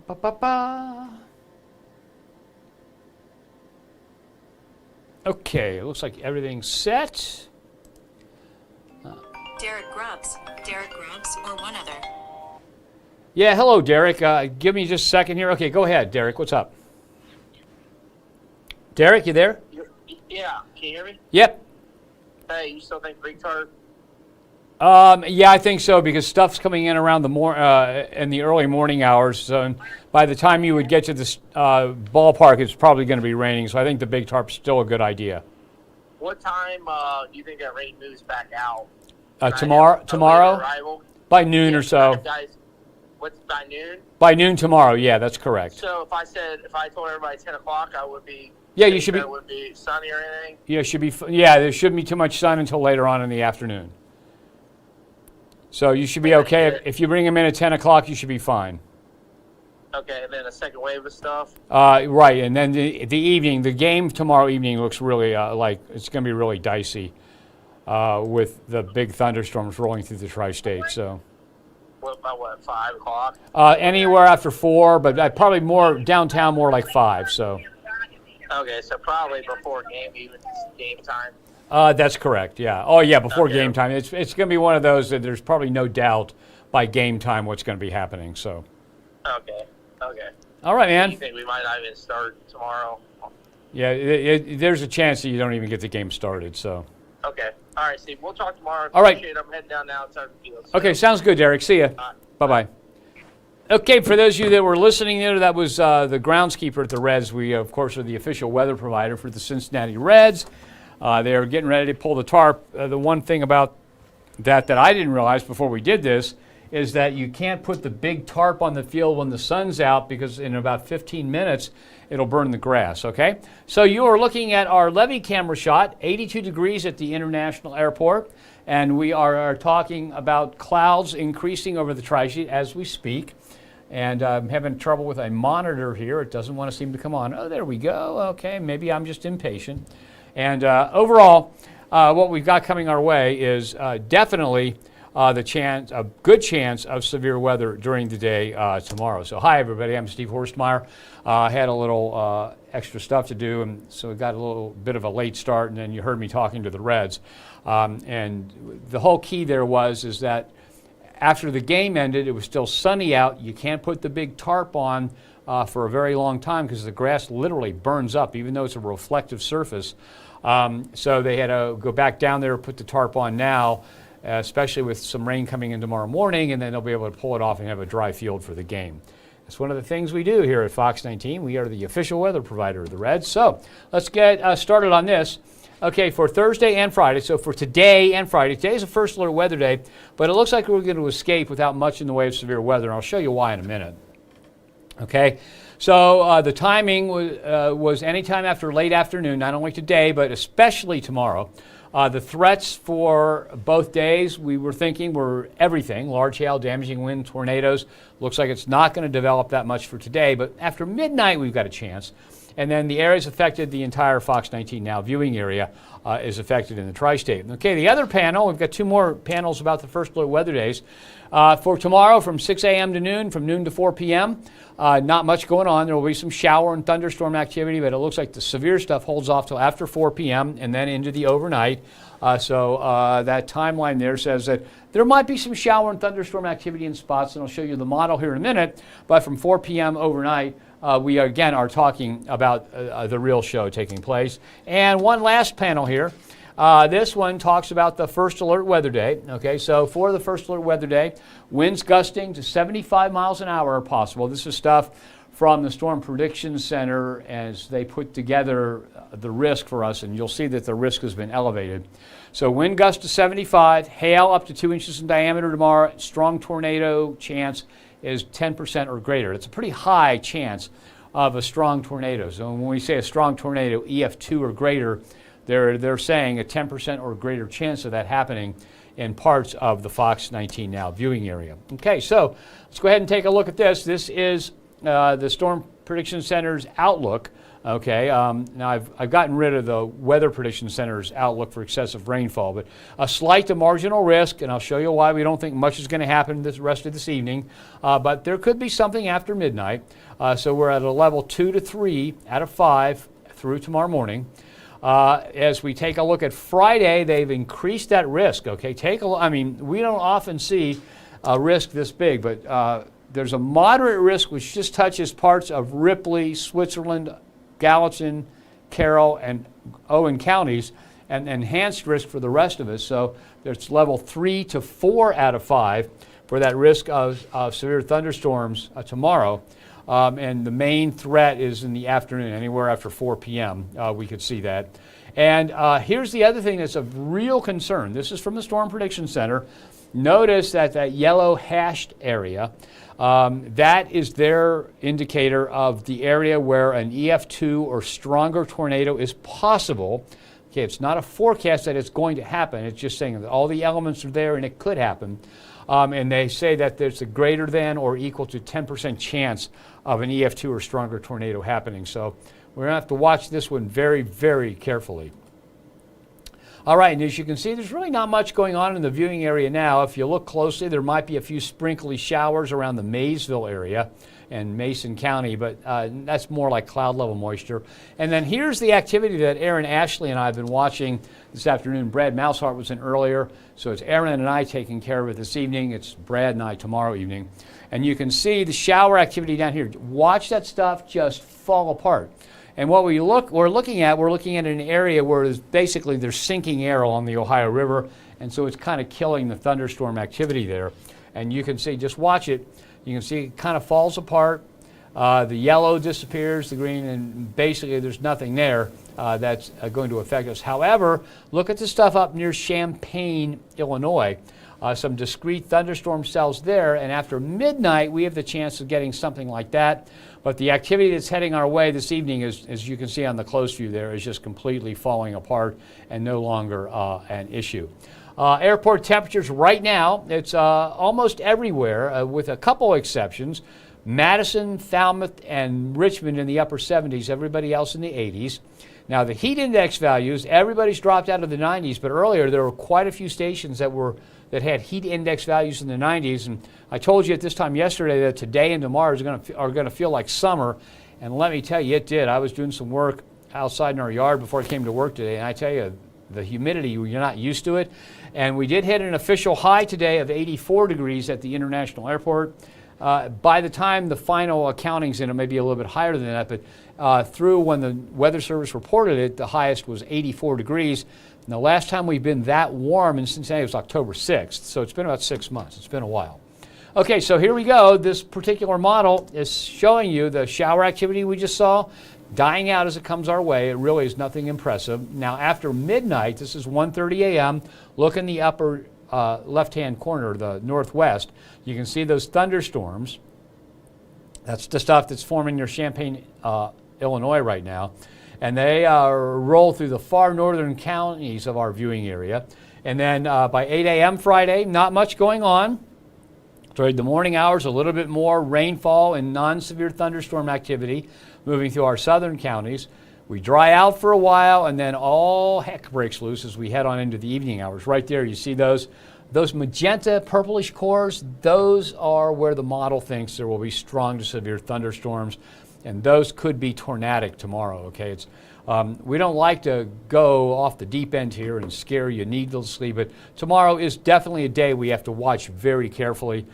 Ba-ba-ba-ba. Okay, it looks like everything's set. Derek Grubbs, or one other. Yeah, hello, Derek. Give me just a second here. Okay, go ahead, Derek. What's up? Derek, you there? Yeah, can you hear me? Yep. Hey, you still think Greek tart? Yeah, I think so because stuff's coming in around in the early morning hours. So by the time you would get to this ballpark, it's probably going to be raining. So I think the big tarp's still a good idea. What time do you think that rain moves back out? Tomorrow? By noon or so. Guys, what's by noon? By noon tomorrow, yeah, that's correct. So if I told everybody 10 o'clock, I would be... Yeah, you should be... It would be sunny or anything? Yeah, there shouldn't be too much sun until later on in the afternoon. So you should be okay. If you bring them in at 10 o'clock, you should be fine. Okay, and then a second wave of stuff? Right, and then the game tomorrow evening looks really like it's going to be really dicey with the big thunderstorms rolling through the tri-state. So. About 5 o'clock? Anywhere after 4, but probably more downtown, more like 5. So. Okay, so probably before game time. That's correct. Yeah. Oh, yeah. Before game time, it's going to be one of those that there's probably no doubt by game time what's going to be happening. So. Okay. All right, man. You think we might not even start tomorrow? Yeah, there's a chance that you don't even get the game started. So. Okay. All right, Steve. We'll talk tomorrow. All right. Appreciate it. I'm heading down now. It's our field. Okay, sounds good, Derek. See ya. Bye-bye. Okay, for those of you that were listening there, that was the groundskeeper at the Reds. We, of course, are the official weather provider for the Cincinnati Reds. They're getting ready to pull the tarp. The one thing about that I didn't realize before we did this is that you can't put the big tarp on the field when the sun's out because in about 15 minutes it'll burn the grass, okay? So you are looking at our Levy camera shot, 82 degrees at the International Airport, and we are talking about clouds increasing over the tri-state as we speak. And I'm having trouble with a monitor here. It doesn't want to seem to come on. Oh, there we go. Okay, maybe I'm just impatient. And overall, what we've got coming our way is definitely a good chance of severe weather during the day tomorrow. So hi, everybody. I'm Steve Horstmeyer. I had a little extra stuff to do, and so we got a little bit of a late start, and then you heard me talking to the Reds. And the whole key there is that after the game ended, it was still sunny out. You can't put the big tarp on for a very long time because the grass literally burns up, even though it's a reflective surface. So they had to go back down there, put the tarp on now, especially with some rain coming in tomorrow morning, and then they'll be able to pull it off and have a dry field for the game. That's one of the things we do here at Fox 19. We are the official weather provider of the Reds. So let's get started on this. Okay, for Thursday and Friday, so for today and Friday. Today is a first alert weather day, but it looks like we're going to escape without much in the way of severe weather, and I'll show you why in a minute. Okay, so the timing was anytime after late afternoon, not only today, but especially tomorrow. The threats for both days, we were thinking, were everything. Large hail, damaging wind, tornadoes. Looks like it's not going to develop that much for today, but after midnight, we've got a chance. And then the areas affected, the entire Fox 19 Now viewing area is affected in the tri-state. Okay, the other panel, we've got 2 more panels about the first alert weather days. For tomorrow from 6 a.m. to noon, from noon to 4 p.m., not much going on. There will be some shower and thunderstorm activity, but it looks like the severe stuff holds off till after 4 p.m. and then into the overnight. So that timeline there says that there might be some shower and thunderstorm activity in spots, and I'll show you the model here in a minute. But from 4 p.m. overnight, we again are talking about the real show taking place. And one last panel here. This one talks about the first alert weather day. Okay, so for the first alert weather day, winds gusting to 75 miles an hour are possible. This is stuff from the Storm Prediction Center as they put together the risk for us, and you'll see that the risk has been elevated. So wind gust to 75, hail up to 2 inches in diameter tomorrow, strong tornado chance is 10% or greater. It's a pretty high chance of a strong tornado. So when we say a strong tornado, EF2 or greater, they're saying a 10% or greater chance of that happening in parts of the Fox 19 Now viewing area. Okay, so let's go ahead and take a look at this. This is the Storm Prediction Center's outlook Okay, now I've gotten rid of the Weather Prediction Center's outlook for excessive rainfall, but a slight to marginal risk, and I'll show you why we don't think much is going to happen this rest of this evening, but there could be something after midnight. So we're at a level 2 to 3 out of 5 through tomorrow morning. As we take a look at Friday, they've increased that risk. Okay, I mean, we don't often see a risk this big, but there's a moderate risk which just touches parts of Ripley, Switzerland, Gallatin, Carroll, and Owen counties, and enhanced risk for the rest of us. So there's level 3 to 4 out of 5 for that risk of severe thunderstorms tomorrow. And the main threat is in the afternoon, anywhere after 4 p.m. We could see that. And here's the other thing that's of real concern. This is from the Storm Prediction Center. Notice that yellow hashed area, that is their indicator of the area where an EF2 or stronger tornado is possible. Okay, it's not a forecast that it's going to happen. It's just saying that all the elements are there and it could happen. And they say that there's a greater than or equal to 10% chance of an EF2 or stronger tornado happening. So we're going to have to watch this one very, very carefully. All right, and as you can see, there's really not much going on in the viewing area now. If you look closely, there might be a few sprinkly showers around the Maysville area and Mason County, but that's more like cloud level moisture. And then here's the activity that Aaron Ashley and I have been watching this afternoon. Brad Mousehart was in earlier, so it's Aaron and I taking care of it this evening. It's Brad and I tomorrow evening. And you can see the shower activity down here. Watch that stuff just fall apart. And what we're looking at an area where there's sinking air along the Ohio River, and so it's kind of killing the thunderstorm activity there. And you can see, just watch it, you can see it kind of falls apart. The yellow disappears, the green, and basically there's nothing there that's going to affect us. However, look at the stuff up near Champaign, Illinois. Some discrete thunderstorm cells there, and after midnight we have the chance of getting something like that. But the activity that's heading our way this evening, as you can see on the close view there, is just completely falling apart and no longer an issue. Airport temperatures right now, it's almost everywhere with a couple exceptions. Madison, Falmouth, and Richmond in the upper 70s, everybody else in the 80s. Now the heat index values, everybody's dropped out of the 90s, but earlier there were quite a few stations that had heat index values in the 90s, and I told you at this time yesterday that today and tomorrow are going to feel like summer, and let me tell you, it did. I was doing some work outside in our yard before I came to work today, and I tell you, the humidity, you're not used to it, and we did hit an official high today of 84 degrees at the International Airport. By the time the final accounting's in, it may be a little bit higher than that, but through when the Weather Service reported it, the highest was 84 degrees. And the last time we've been that warm in Cincinnati was October 6th, so it's been about 6 months. It's been a while. Okay, so here we go. This particular model is showing you the shower activity we just saw dying out as it comes our way. It really is nothing impressive. Now, after midnight, this is 1:30 a.m., look in the upper left-hand corner, the northwest. You can see those thunderstorms. That's the stuff that's forming near Champaign, Illinois right now. And they roll through the far northern counties of our viewing area. And then by 8 a.m. Friday, not much going on. During the morning hours, a little bit more rainfall and non-severe thunderstorm activity moving through our southern counties. We dry out for a while, and then all heck breaks loose as we head on into the evening hours. Right there, you see those magenta purplish cores. Those are where the model thinks there will be strong to severe thunderstorms, and those could be tornadic tomorrow. Okay, we don't like to go off the deep end here and scare you needlessly, but tomorrow is definitely a day we have to watch very carefully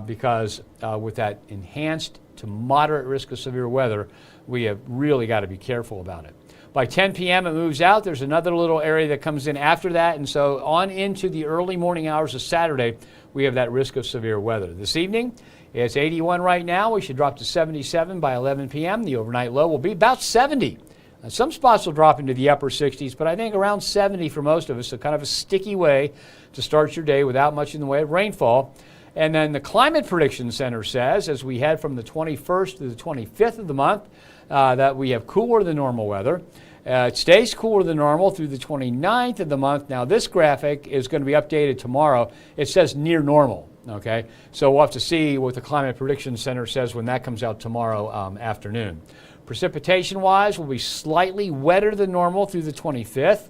because with that enhanced to moderate risk of severe weather, we have really got to be careful about it. By 10 p.m. it moves out. There's another little area that comes in after that, and so on into the early morning hours of Saturday, we have that risk of severe weather. This evening, it's 81 right now. We should drop to 77 by 11 p.m. The overnight low will be about 70. Some spots will drop into the upper 60s, but I think around 70 for most of us, so kind of a sticky way to start your day without much in the way of rainfall. And then the Climate Prediction Center says, as we head from the 21st to the 25th of the month, that we have cooler than normal weather. It stays cooler than normal through the 29th of the month. Now, this graphic is going to be updated tomorrow. It says near normal, okay? So we'll have to see what the Climate Prediction Center says when that comes out tomorrow afternoon. Precipitation-wise, will be slightly wetter than normal through the 25th.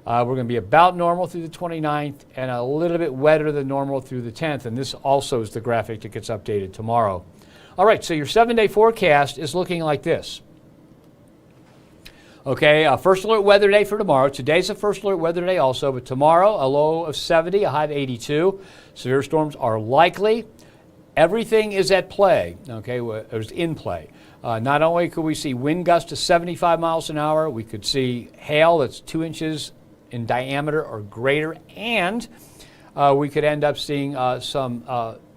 We're going to be about normal through the 29th and a little bit wetter than normal through the 10th. And this also is the graphic that gets updated tomorrow. All right, so your 7-day forecast is looking like this. Okay, first alert weather day for tomorrow. Today's a first alert weather day also, but tomorrow a low of 70, a high of 82. Severe storms are likely. Everything is at play, okay, is in play. Not only could we see wind gusts to 75 miles an hour, we could see hail that's 2 inches in diameter or greater, and we could end up seeing some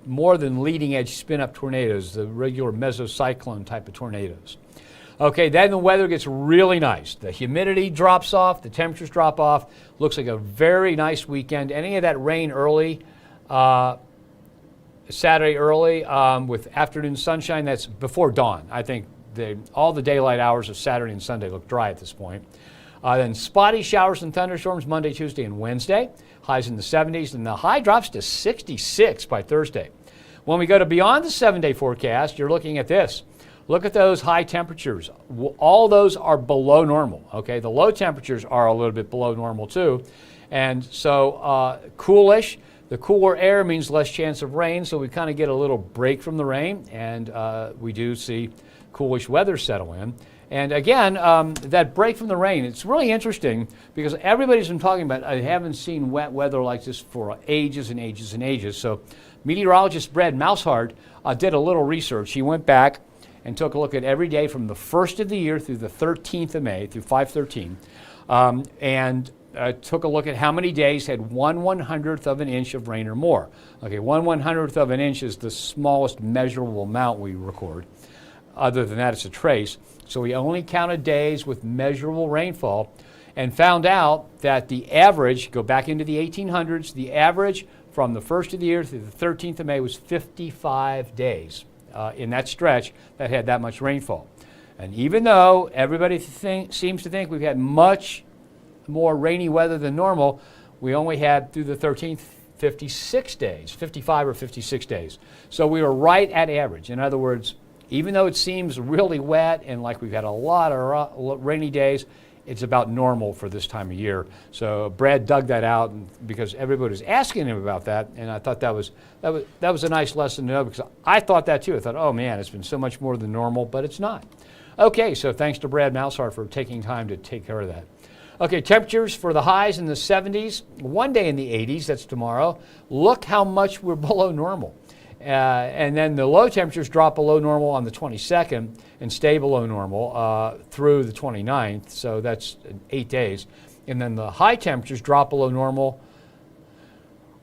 more than leading edge spin-up tornadoes, the regular mesocyclone type of tornadoes. Okay, then the weather gets really nice. The humidity drops off, the temperatures drop off. Looks like a very nice weekend. Any of that rain early, Saturday early with afternoon sunshine, that's before dawn. I think all the daylight hours of Saturday and Sunday look dry at this point. Then spotty showers and thunderstorms Monday, Tuesday, and Wednesday. Highs in the 70s, and the high drops to 66 by Thursday. When we go to beyond the 7-day forecast, you're looking at this. Look at those high temperatures. All those are below normal. Okay, the low temperatures are a little bit below normal too. And so coolish. The cooler air means less chance of rain, so we kind of get a little break from the rain, and we do see coolish weather settle in. And again, that break from the rain, it's really interesting because everybody's been talking about, I haven't seen wet weather like this for ages and ages and ages. So meteorologist Brad Mousehart did a little research. He went back and took a look at every day from the 1st of the year through the 13th of May, through 5/13, and took a look at how many days had 1/100th of an inch of rain or more. Okay, 1/100th of an inch is the smallest measurable amount we record. Other than that, it's a trace. So we only counted days with measurable rainfall and found out that the average, go back into the 1800s, the average from the 1st of the year through the 13th of May was 55 days. In that stretch that had that much rainfall. And even though everybody seems to think we've had much more rainy weather than normal, we only had through the 13th 56 days, 55 or 56 days. So we were right at average. In other words, even though it seems really wet and like we've had a lot of rainy days, it's about normal for this time of year. So Brad dug that out because everybody was asking him about that, and I thought that was a nice lesson to know because I thought that too. I thought, oh man, it's been so much more than normal, but it's not. Okay, so thanks to Brad Mousehart for taking time to take care of that. Okay, temperatures for the highs in the 70s, one day in the 80s, that's tomorrow. Look how much we're below normal. And then the low temperatures drop below normal on the 22nd and stay below normal through the 29th, so that's 8 days. And then the high temperatures drop below normal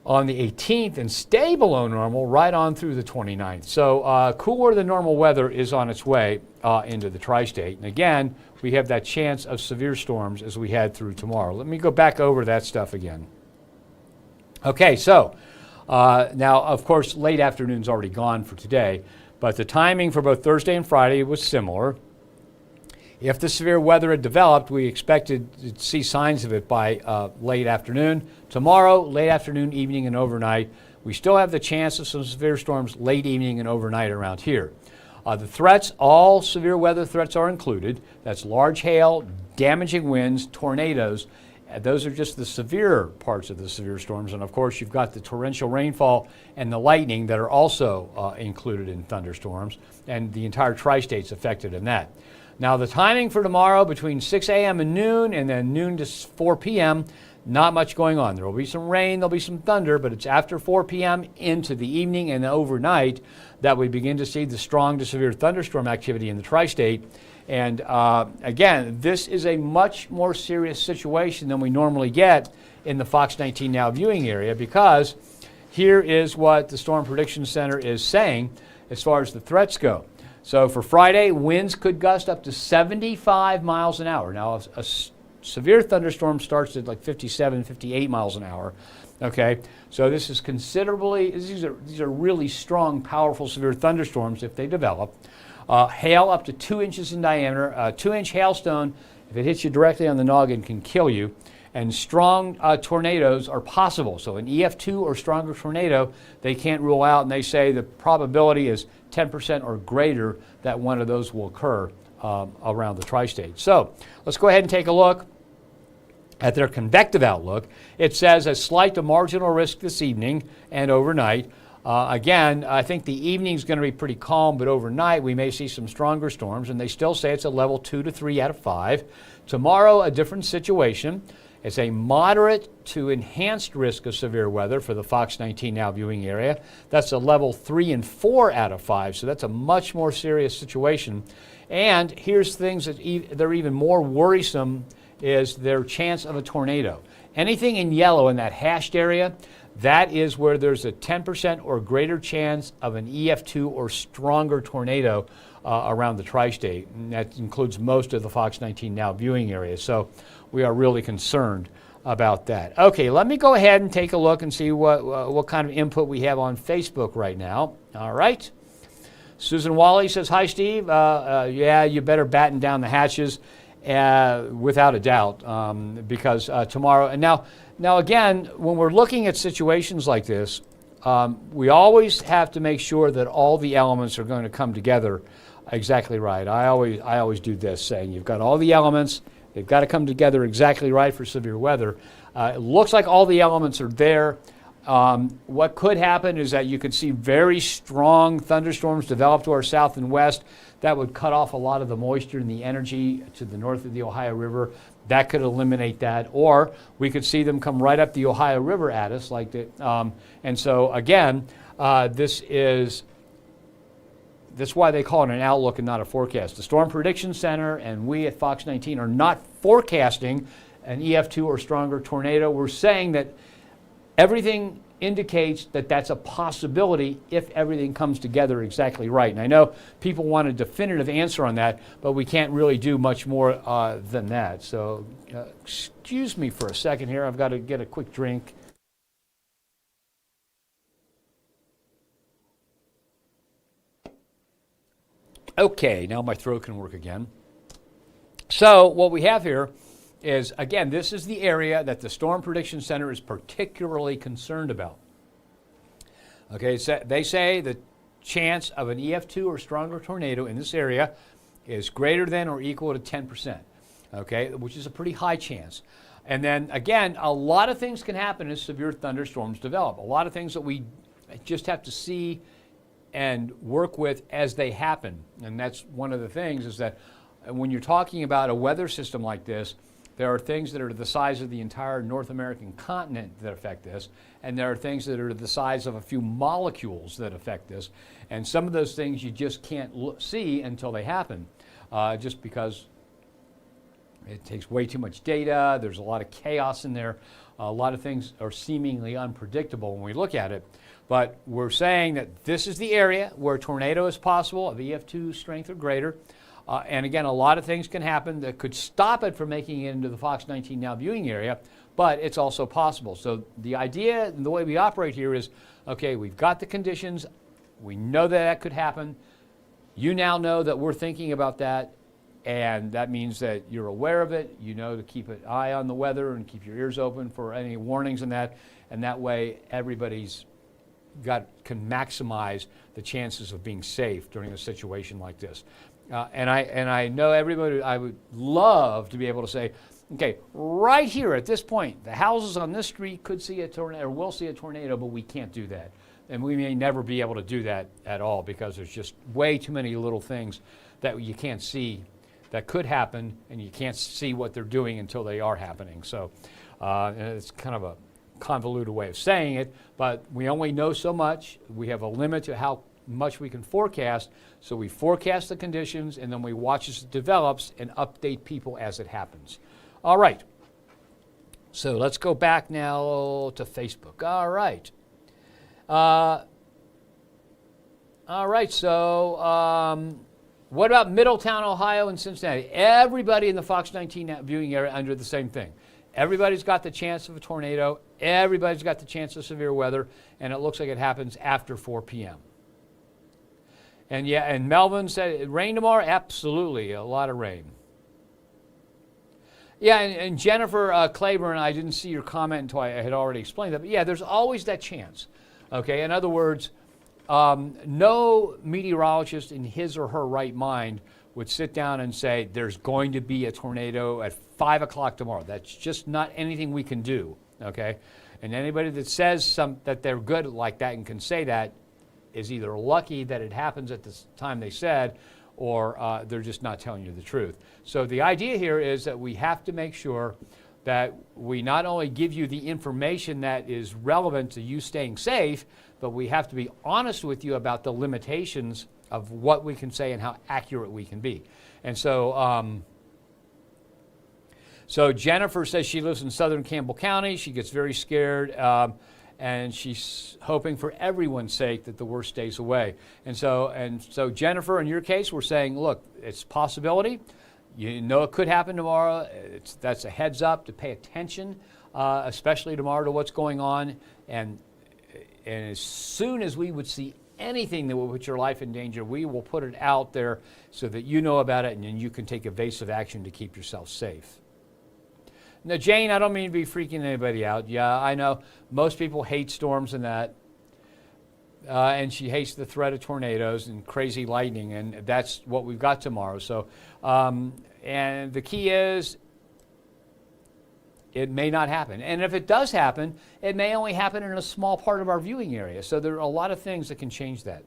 on the 18th and stay below normal right on through the 29th. So cooler than normal weather is on its way into the tri-state. And again, we have that chance of severe storms as we head through tomorrow. Let me go back over that stuff again. Okay, so now, of course, late afternoon's already gone for today, but the timing for both Thursday and Friday was similar. If the severe weather had developed, we expected to see signs of it by late afternoon. Tomorrow, late afternoon, evening, and overnight. We still have the chance of some severe storms late evening and overnight around here. The threats, all severe weather threats are included. That's large hail, damaging winds, tornadoes. Those are just the severe parts of the severe storms. And of course, you've got the torrential rainfall and the lightning that are also included in thunderstorms. And the entire tri-state's affected in that. Now, the timing for tomorrow between 6 a.m. and noon, and then noon to 4 p.m., not much going on. There will be some rain, there'll be some thunder, but it's after 4 p.m. into the evening and overnight that we begin to see the strong to severe thunderstorm activity in the tri-state. And again, this is a much more serious situation than we normally get in the Fox 19 Now viewing area, because here is what the Storm Prediction Center is saying as far as the threats go. So for Friday, winds could gust up to 75 miles an hour. Now, a severe thunderstorm starts at like 57, 58 miles an hour. Okay, so this is considerably, these are really strong, powerful, severe thunderstorms if they develop. Hail up to 2 inches in diameter. A 2-inch hailstone, if it hits you directly on the noggin, can kill you. And strong tornadoes are possible. So an EF2 or stronger tornado, they can't rule out, and they say the probability is 10% or greater that one of those will occur around the tri-state. So let's go ahead and take a look at their convective outlook. It says a slight to marginal risk this evening and overnight. Again, I think the evening is going to be pretty calm, but overnight we may see some stronger storms, and they still say it's a level 2 to 3 out of 5. Tomorrow, a different situation. It's a moderate to enhanced risk of severe weather for the Fox 19 Now viewing area. That's a level 3 and 4 out of 5, so that's a much more serious situation. And here's things that they're even more worrisome is their chance of a tornado. Anything in yellow in that hashed area, that is where there's a 10% or greater chance of an EF2 or stronger tornado around the tri-state. And that includes most of the Fox 19 Now viewing area. So we are really concerned about that. Okay, let me go ahead and take a look and see what kind of input we have on Facebook right now. All right. Susan Wally says, hi, Steve. Yeah, you better batten down the hatches without a doubt because tomorrow, and now again, when we're looking at situations like this, we always have to make sure that all the elements are going to come together exactly right. I always do this, saying you've got all the elements, they've got to come together exactly right for severe weather. It looks like all the elements are there. What could happen is that you could see very strong thunderstorms develop to our south and west. That would cut off a lot of the moisture and the energy to the north of the Ohio River. That could eliminate that. Or we could see them come right up the Ohio River at us like that. And so again, that's why they call it an outlook and not a forecast. The Storm Prediction Center and we at Fox 19 are not forecasting an EF2 or stronger tornado. We're saying that everything indicates that that's a possibility if everything comes together exactly right. And I know people want a definitive answer on that, but we can't really do much more than that. So excuse me for a second here. I've got to get a quick drink. Okay, now my throat can work again. So what we have here is, again, this is the area that the Storm Prediction Center is particularly concerned about. Okay, so they say the chance of an EF2 or stronger tornado in this area is greater than or equal to 10%, okay, which is a pretty high chance. And then, again, a lot of things can happen as severe thunderstorms develop. A lot of things that we just have to see and work with as they happen. And that's one of the things is that when you're talking about a weather system like this, there are things that are the size of the entire North American continent that affect this, and there are things that are the size of a few molecules that affect this. And some of those things you just can't see until they happen, just because it takes way too much data. There's a lot of chaos in there. A lot of things are seemingly unpredictable when we look at it. But we're saying that this is the area where a tornado is possible, of EF2 strength or greater. And again, a lot of things can happen that could stop it from making it into the Fox 19 Now viewing area, but it's also possible. So the idea and the way we operate here is, okay, we've got the conditions. We know that that could happen. You now know that we're thinking about that, and that means that you're aware of it. You know to keep an eye on the weather and keep your ears open for any warnings in that, and that way everybody's can maximize the chances of being safe during a situation like this. And I know everybody, I would love to be able to say, okay, right here at this point, the houses on this street could see a tornado or will see a tornado, but we can't do that. And we may never be able to do that at all because there's just way too many little things that you can't see that could happen, and you can't see what they're doing until they are happening. So it's kind of a convoluted way of saying it, but we only know so much. We have a limit to how much we can forecast, so we forecast the conditions and then we watch as it develops and update people as it happens. All right, so let's go back now to Facebook. All right. So what about Middletown, Ohio and Cincinnati? Everybody in the Fox 19 viewing area under the same thing. Everybody's got the chance of a tornado. Everybody's got the chance of severe weather, and it looks like it happens after 4 p.m. And yeah, and Melvin said, rain tomorrow? Absolutely, a lot of rain. Yeah, and Jennifer Claiborne, I didn't see your comment until I had already explained that, but yeah, there's always that chance. Okay, in other words, no meteorologist in his or her right mind would sit down and say, there's going to be a tornado at 5 o'clock tomorrow. That's just not anything we can do, okay? And anybody that says that they're good like that and can say that is either lucky that it happens at the time they said, or they're just not telling you the truth. So the idea here is that we have to make sure that we not only give you the information that is relevant to you staying safe, but we have to be honest with you about the limitations of what we can say and how accurate we can be. And so, so Jennifer says she lives in southern Campbell County. She gets very scared, and she's hoping for everyone's sake that the worst stays away. And so Jennifer, in your case, we're saying, look, it's a possibility. You know it could happen tomorrow. That's a heads up to pay attention, especially tomorrow, to what's going on. And as soon as we would see anything that will put your life in danger, we will put it out there so that you know about it, and then you can take evasive action to keep yourself safe. Now, Jane, I don't mean to be freaking anybody out. Yeah, I know most people hate storms and that. And she hates the threat of tornadoes and crazy lightning, and that's what we've got tomorrow. So, and the key is, it may not happen. And if it does happen, it may only happen in a small part of our viewing area. So there are a lot of things that can change that.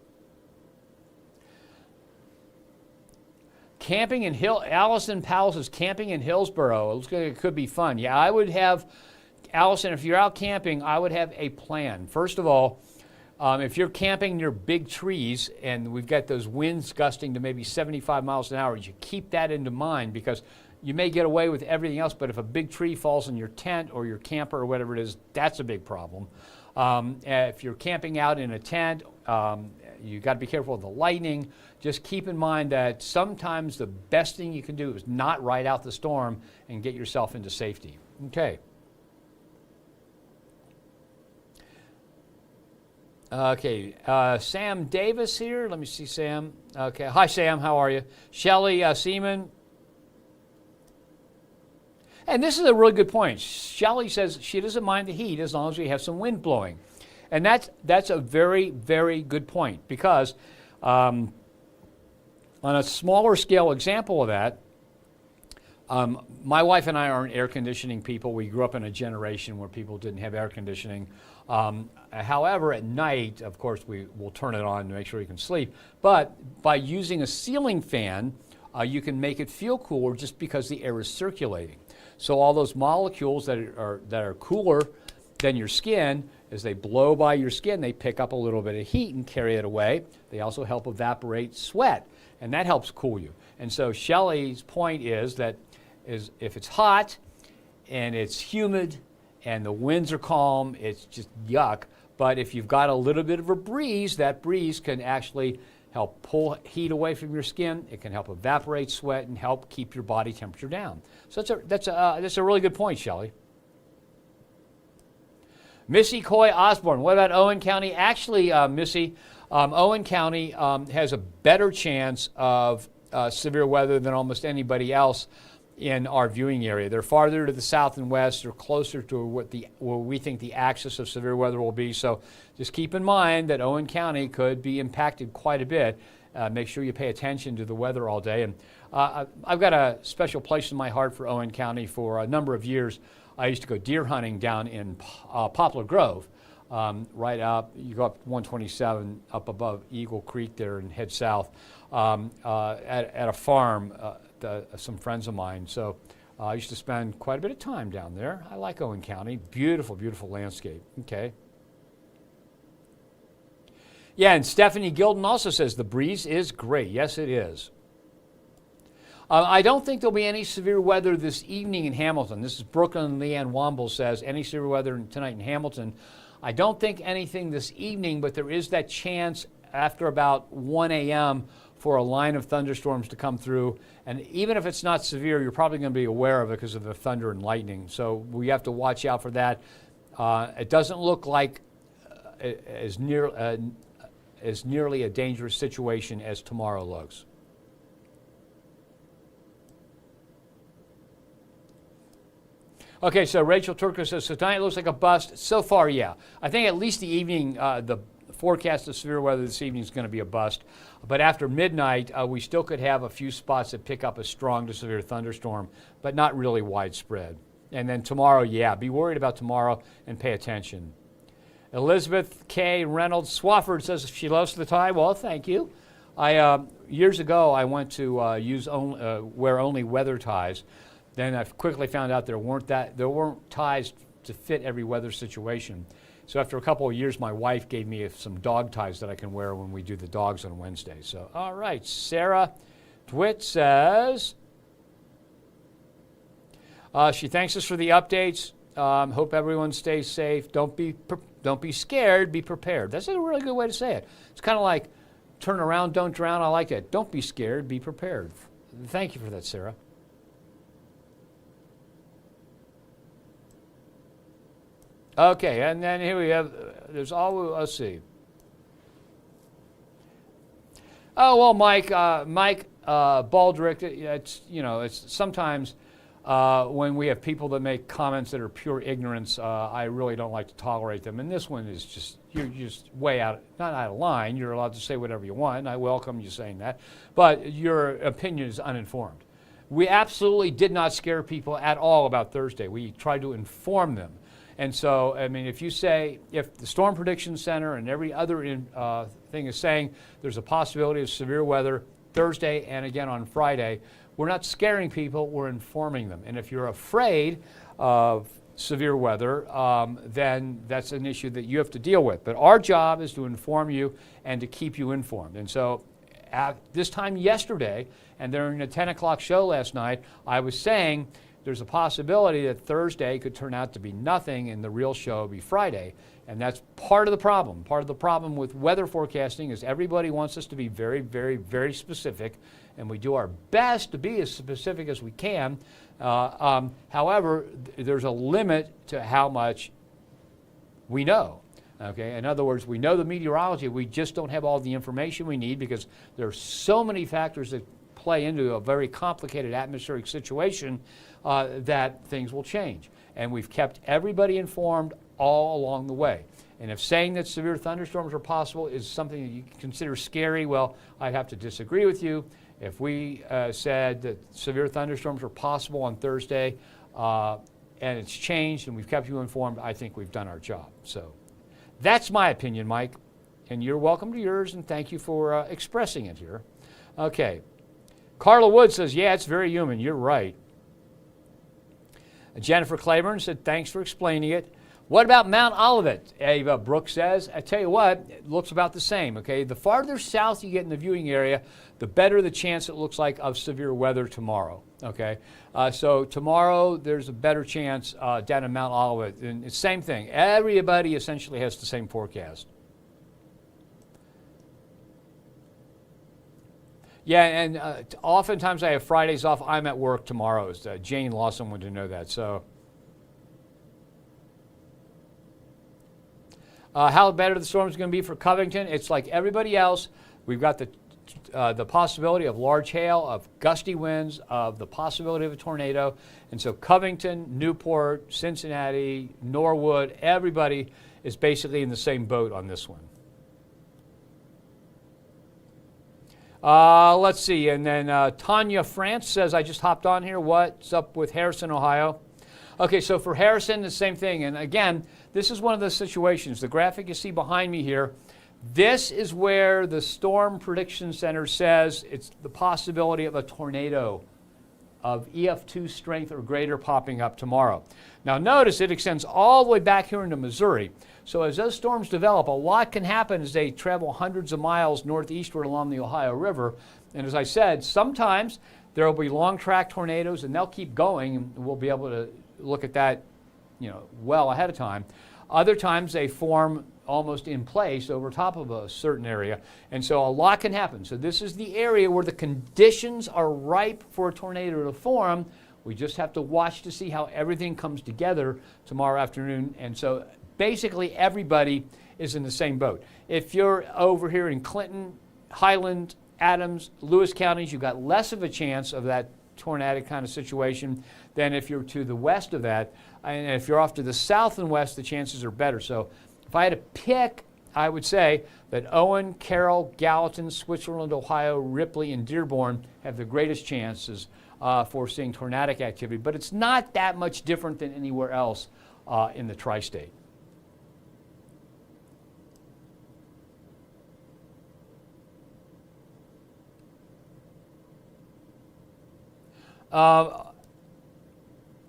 Camping in Allison Powell says camping in Hillsborough. It looks like it could be fun. Yeah, I would have, Allison, if you're out camping, I would have a plan. First of all, if you're camping near big trees and we've got those winds gusting to maybe 75 miles an hour, you keep that into mind, because you may get away with everything else, but if a big tree falls in your tent or your camper or whatever it is, that's a big problem. If you're camping out in a tent, you got to be careful of the lightning. Just keep in mind that sometimes the best thing you can do is not ride out the storm and get yourself into safety. Okay. Okay, Sam Davis here. Let me see Sam. Okay, hi Sam, how are you? Shelley Seaman. And this is a really good point. Shelley says she doesn't mind the heat as long as we have some wind blowing. And that's a very, very good point, because on a smaller scale example of that, my wife and I aren't air conditioning people. We grew up in a generation where people didn't have air conditioning. However, at night, of course, we will turn it on to make sure you can sleep. But by using a ceiling fan, you can make it feel cooler just because the air is circulating. So all those molecules that are cooler than your skin, as they blow by your skin, they pick up a little bit of heat and carry it away. They also help evaporate sweat, and that helps cool you. And so Shelley's point is that if it's hot and it's humid and the winds are calm, it's just yuck. But if you've got a little bit of a breeze, that breeze can actually help pull heat away from your skin. It can help evaporate sweat and help keep your body temperature down. So that's a really good point, Shelley. Missy Coy Osborne, what about Owen County? Actually, Missy, Owen County has a better chance of severe weather than almost anybody else in our viewing area. They're farther to the south and west. They're closer to where we think the axis of severe weather will be. So just keep in mind that Owen County could be impacted quite a bit. Make sure you pay attention to the weather all day. And I've got a special place in my heart for Owen County. For a number of years, I used to go deer hunting down in Poplar Grove, right up. You go up 127 up above Eagle Creek there and head south at a farm. Some friends of mine. So I used to spend quite a bit of time down there. I like Owen County. Beautiful, beautiful landscape. Okay. Yeah, and Stephanie Gilden also says the breeze is great. Yes, it is. I don't think there'll be any severe weather this evening in Hamilton. This is Brooklyn Leanne Womble says, any severe weather tonight in Hamilton. I don't think anything this evening, but there is that chance after about 1 a.m. for a line of thunderstorms to come through. And even if it's not severe, you're probably going to be aware of it because of the thunder and lightning. So we have to watch out for that. It doesn't look like as nearly a dangerous situation as tomorrow looks. Okay, so Rachel Turco says, so tonight looks like a bust. So far, yeah. I think at least the evening, the forecast of severe weather this evening is going to be a bust. But after midnight, we still could have a few spots that pick up a strong to severe thunderstorm, but not really widespread. And then tomorrow, yeah, be worried about tomorrow and pay attention. Elizabeth K. Reynolds Swafford says she loves the tie. Well, thank you. Years ago, I went to wear only weather ties. Then I quickly found out there weren't ties to fit every weather situation. So after a couple of years, my wife gave me some dog ties that I can wear when we do the dogs on Wednesday. So, all right, Sarah DeWitt says, she thanks us for the updates. Hope everyone stays safe. Don't be scared, be prepared. That's a really good way to say it. It's kind of like turn around, don't drown. I like it. Don't be scared, be prepared. Thank you for that, Sarah. Okay, and then here we have, let's see. Oh, well, Mike Baldrick, it's sometimes when we have people that make comments that are pure ignorance, I really don't like to tolerate them. And this one is just, you're just way out, not out of line. You're allowed to say whatever you want, and I welcome you saying that. But your opinion is uninformed. We absolutely did not scare people at all about Thursday. We tried to inform them. And so, I mean, if the Storm Prediction Center and every other thing is saying there's a possibility of severe weather Thursday and again on Friday, we're not scaring people, we're informing them. And if you're afraid of severe weather, then that's an issue that you have to deal with. But our job is to inform you and to keep you informed. And so at this time yesterday, and during the 10 o'clock show last night, I was saying there's a possibility that Thursday could turn out to be nothing and the real show will be Friday. And that's part of the problem. Part of the problem with weather forecasting is everybody wants us to be very, very, very specific, and we do our best to be as specific as we can. However, there's a limit to how much we know. Okay? In other words, we know the meteorology, we just don't have all the information we need because there are so many factors that play into a very complicated atmospheric situation that things will change. And we've kept everybody informed all along the way. And if saying that severe thunderstorms are possible is something that you consider scary, well, I'd have to disagree with you. If we said that severe thunderstorms are possible on Thursday and it's changed and we've kept you informed, I think we've done our job. So that's my opinion, Mike. And you're welcome to yours, and thank you for expressing it here. Okay. Carla Wood says, yeah, it's very human. You're right. Jennifer Claiborne said, thanks for explaining it. What about Mount Olivet? Ava Brooks says, I tell you what, it looks about the same, okay? The farther south you get in the viewing area, the better the chance it looks like of severe weather tomorrow, okay? So tomorrow, there's a better chance down in Mount Olivet. And it's the same thing. Everybody essentially has the same forecast. Yeah, and oftentimes I have Fridays off. I'm at work tomorrow. Jane Lawson wanted to know that. So, how better the storm is going to be for Covington? It's like everybody else. We've got the possibility of large hail, of gusty winds, of the possibility of a tornado. And so Covington, Newport, Cincinnati, Norwood, everybody is basically in the same boat on this one. Let's see, and then Tanya France says, I just hopped on here. What's up with Harrison, Ohio? Okay, so for Harrison, the same thing. And again, this is one of the situations. The graphic you see behind me here, this is where the Storm Prediction Center says it's the possibility of a tornado of EF2 strength or greater popping up tomorrow. Now notice it extends all the way back here into Missouri. So as those storms develop, a lot can happen as they travel hundreds of miles northeastward along the Ohio River. And as I said, sometimes there will be long track tornadoes and they'll keep going, and we'll be able to look at that, well ahead of time. Other times they form almost in place over top of a certain area. And so a lot can happen. So this is the area where the conditions are ripe for a tornado to form. We just have to watch to see how everything comes together tomorrow afternoon. And so basically everybody is in the same boat. If you're over here in Clinton, Highland, Adams, Lewis counties, you've got less of a chance of that tornadic kind of situation than if you're to the west of that. And if you're off to the south and west, the chances are better. So if I had to pick I would say that Owen, Carroll, Gallatin, Switzerland, Ohio, Ripley, and Dearborn have the greatest chances for seeing tornadic activity, but it's not that much different than anywhere else in the tri-state.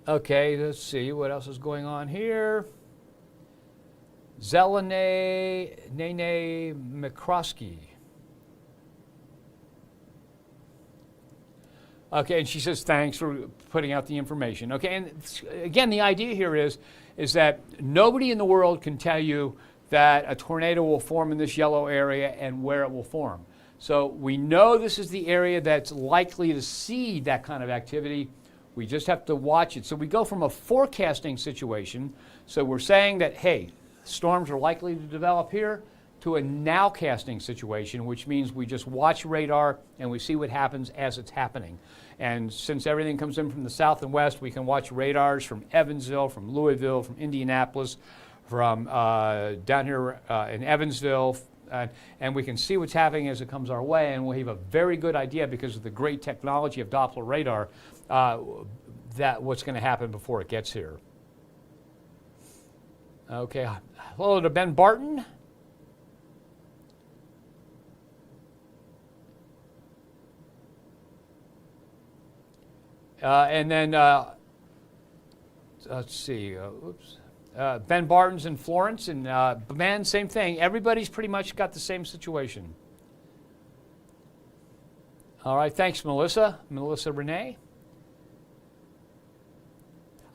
Okay, let's see what else is going on here. Zelene Nene Mikrosky. Okay, and she says thanks for putting out the information. Okay, and again, the idea here is that nobody in the world can tell you that a tornado will form in this yellow area and where it will form. So we know this is the area that's likely to see that kind of activity. We just have to watch it. So we go from a forecasting situation, so we're saying that, hey, storms are likely to develop here, to a nowcasting situation, which means we just watch radar and we see what happens as it's happening. And since everything comes in from the south and west, we can watch radars from Evansville, from Louisville, from Indianapolis, from down here in Evansville, and we can see what's happening as it comes our way, and we have a very good idea because of the great technology of Doppler radar that what's going to happen before it gets here. Okay, hello to Ben Barton. And then, let's see, Ben Barton's in Florence, and Ben, same thing. Everybody's pretty much got the same situation. All right, thanks, Melissa. Melissa Renee.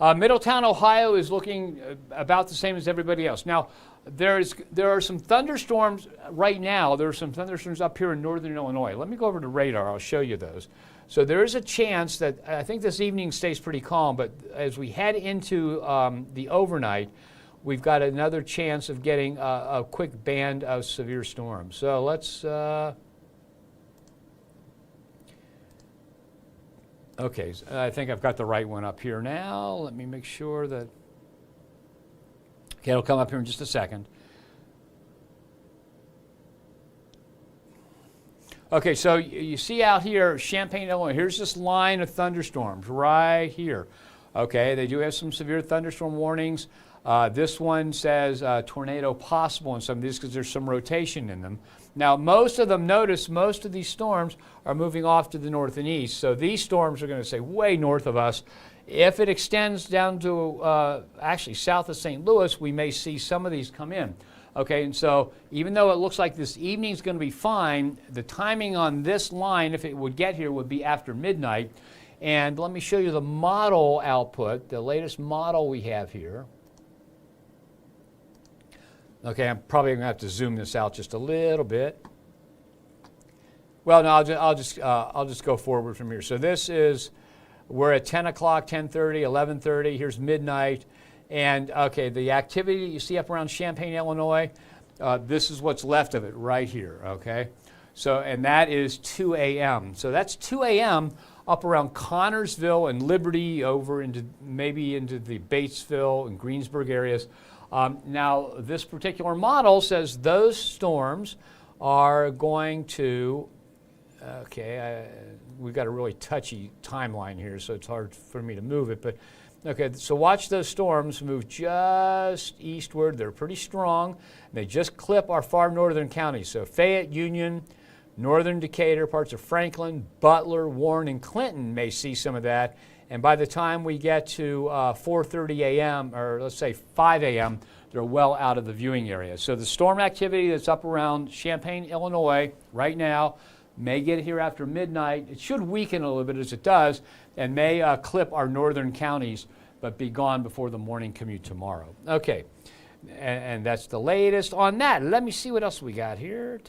Middletown, Ohio is looking about the same as everybody else. Now, there are some thunderstorms right now. There are some thunderstorms up here in northern Illinois. Let me go over to radar. I'll show you those. So there is a chance that, I think this evening stays pretty calm, but as we head into the overnight, we've got another chance of getting a quick band of severe storms. So let's, okay, I think I've got the right one up here now. Let me make sure that, okay, it'll come up here in just a second. Okay, so you see out here, Champaign, Illinois, here's this line of thunderstorms right here. Okay, they do have some severe thunderstorm warnings. This one says tornado possible in some of these because there's some rotation in them. Now, most of them, notice most of these storms are moving off to the north and east. So these storms are going to stay way north of us. If it extends down to actually south of St. Louis, we may see some of these come in. Okay, and so even though it looks like this evening's going to be fine, the timing on this line, if it would get here, would be after midnight. And let me show you the model output, the latest model we have here. Okay, I'm probably going to have to zoom this out just a little bit. Well, no, I'll just go forward from here. So this is, we're at 10 o'clock, 10:30, 11:30. Here's midnight. And, okay, the activity you see up around Champaign, Illinois, this is what's left of it right here, okay? So, and that is 2 a.m. So that's 2 a.m. up around Connorsville and Liberty over into maybe into the Batesville and Greensburg areas. Now, this particular model says those storms are going to, okay, we've got a really touchy timeline here, so it's hard for me to move it, but okay, so watch those storms move just eastward. They're pretty strong. They just clip our far northern counties. So Fayette, Union, northern Decatur, parts of Franklin, Butler, Warren, and Clinton may see some of that. And by the time we get to 4:30 a.m., or let's say 5 a.m., they're well out of the viewing area. So the storm activity that's up around Champaign, Illinois right now may get here after midnight. It should weaken a little bit as it does, and may clip our northern counties, but be gone before the morning commute tomorrow. Okay, and that's the latest on that. Let me see what else we got here.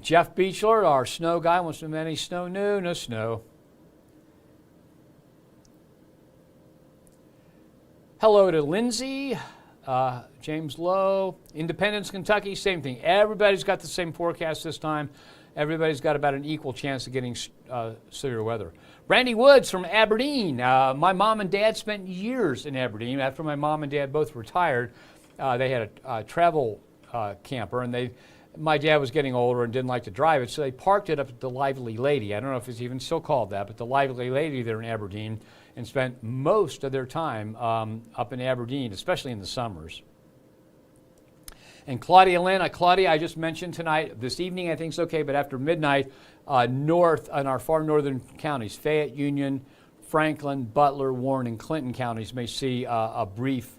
Jeff Beechler, our snow guy, wants to know any snow new? No snow. Hello to Lindsay, James Lowe, Independence, Kentucky, same thing. Everybody's got the same forecast this time. everybody's got about an equal chance of getting severe weather. Brandy Woods from Aberdeen. My mom and dad spent years in Aberdeen. After my mom and dad both retired, they had a travel camper, and my dad was getting older and didn't like to drive it, so they parked it up at the Lively Lady. I don't know if it's even still called that, but the Lively Lady there in Aberdeen, and spent most of their time up in Aberdeen, especially in the summers. And Claudia Lynn, Claudia, I just mentioned tonight, this evening I think it's okay, but after midnight, north in our far northern counties, Fayette, Union, Franklin, Butler, Warren, and Clinton counties may see a brief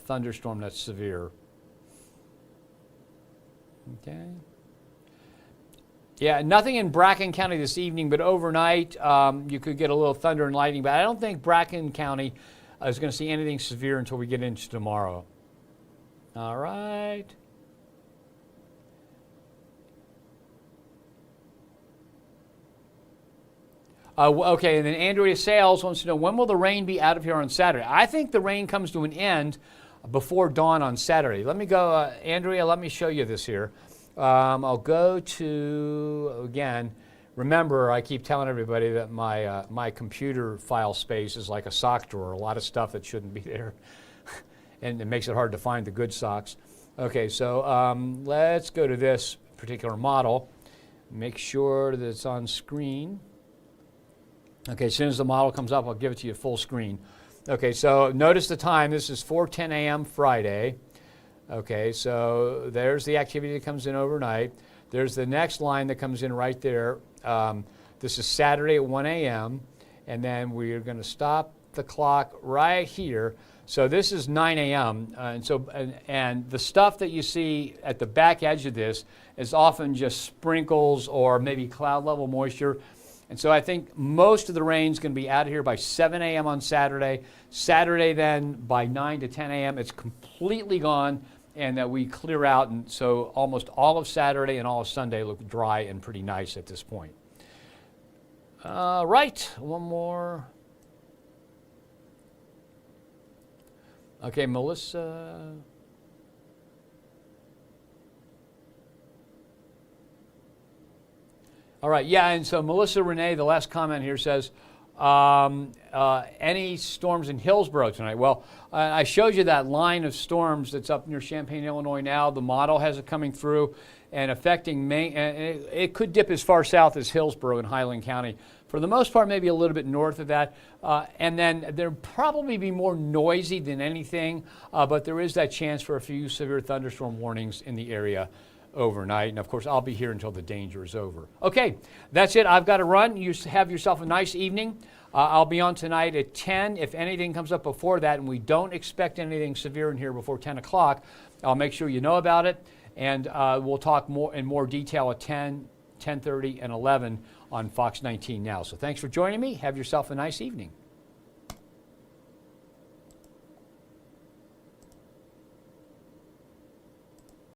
thunderstorm that's severe. Okay. Yeah, nothing in Bracken County this evening, but overnight you could get a little thunder and lightning, but I don't think Bracken County is going to see anything severe until we get into tomorrow. All right. Okay, and then Andrea Sales wants to know, when will the rain be out of here on Saturday? I think the rain comes to an end before dawn on Saturday. Let me go, Andrea, let me show you this here. I'll go to, again, remember I keep telling everybody that my computer file space is like a sock drawer, a lot of stuff that shouldn't be there. And it makes it hard to find the good socks. Okay, so let's go to this particular model. Make sure that it's on screen. Okay, as soon as the model comes up, I'll give it to you full screen. Okay, so notice the time. This is 4:10 a.m. Friday. Okay, so there's the activity that comes in overnight. There's the next line that comes in right there. This is Saturday at 1 a.m. And then we're going to stop the clock right here. So this is 9 a.m. And the stuff that you see at the back edge of this is often just sprinkles or maybe cloud level moisture. And so I think most of the rain's going to be out of here by 7 a.m. on Saturday. Saturday then by 9 to 10 a.m. it's completely gone, and that we clear out. And so almost all of Saturday and all of Sunday look dry and pretty nice at this point. Right, one more. Okay, Melissa. All right, yeah, and so Melissa Renee, the last comment here says, any storms in Hillsborough tonight? Well, I showed you that line of storms that's up near Champaign, Illinois now. The model has it coming through and affecting Maine. And it could dip as far south as Hillsborough in Highland County. For the most part, maybe a little bit north of that. And then there'll probably be more noisy than anything, but there is that chance for a few severe thunderstorm warnings in the area overnight. And of course, I'll be here until the danger is over. Okay, that's it. I've got to run. You have yourself a nice evening. I'll be on tonight at 10. If anything comes up before that, and we don't expect anything severe in here before 10 o'clock, I'll make sure you know about it. And we'll talk in more detail at 10, 10:30, and 11 on Fox 19 Now. So thanks for joining me. Have yourself a nice evening.